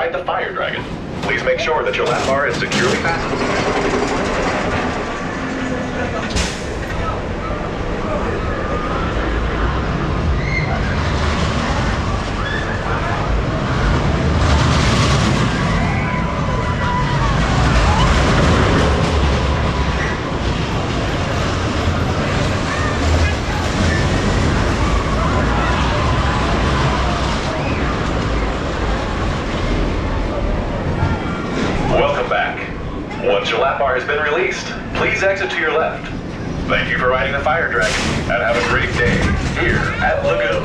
ride the Fire Dragon. Please make sure that your lap bar is securely fastened. Once your lap bar has been released, please exit to your left. Thank you for riding the Fire Dragon, and have a great day here at Lagoon.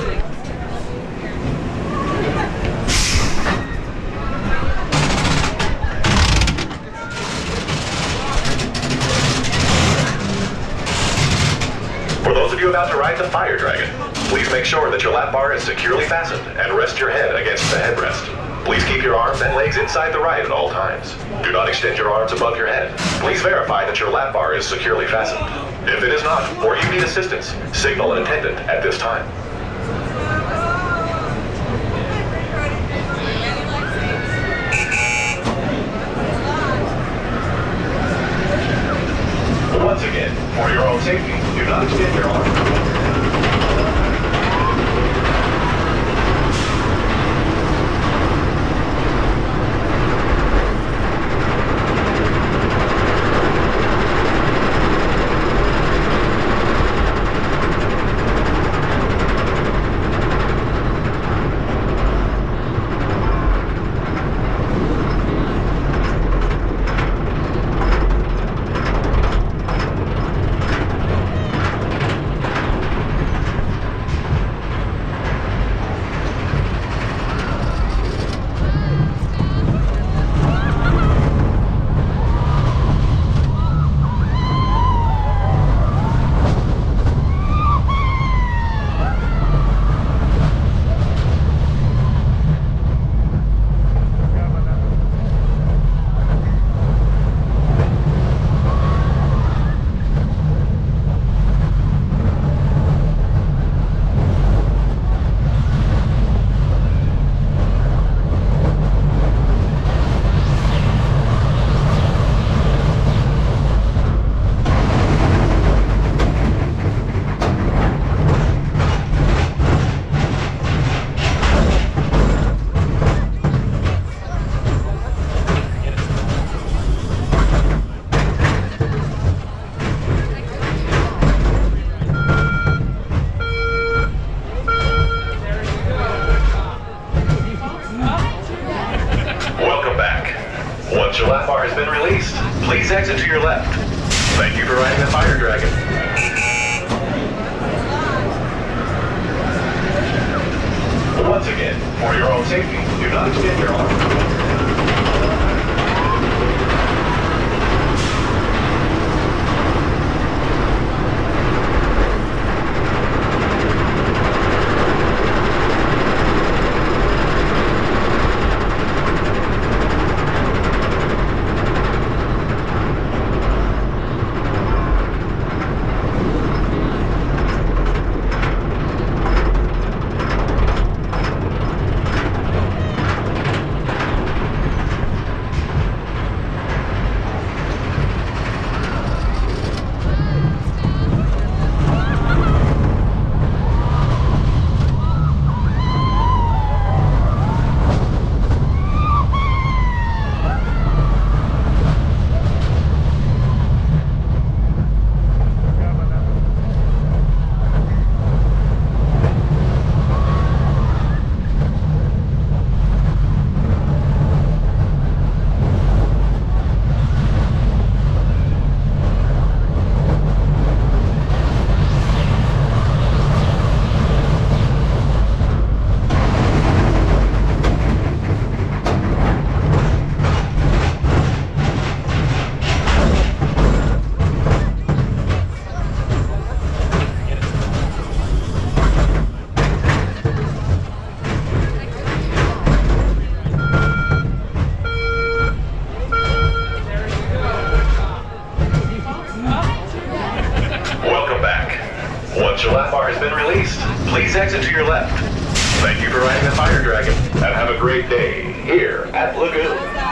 For those of you about to ride the Fire Dragon, please make sure that your lap bar is securely fastened and rest your head against the headrest. Please keep your arms and legs inside the ride at all times. Do not extend your arms above your head. Please verify that your lap bar is securely fastened. If it is not, or you need assistance, signal an attendant at this time. Once again, for your own safety, do not extend your arms. Once your lap bar has been released, please exit to your left. Thank you for riding the Fire Dragon. Once again, for your own safety, do not extend your arm. Once your lap bar has been released, please exit to your left. Thank you for riding the Fire Dragon, and have a great day. here at Lagoon.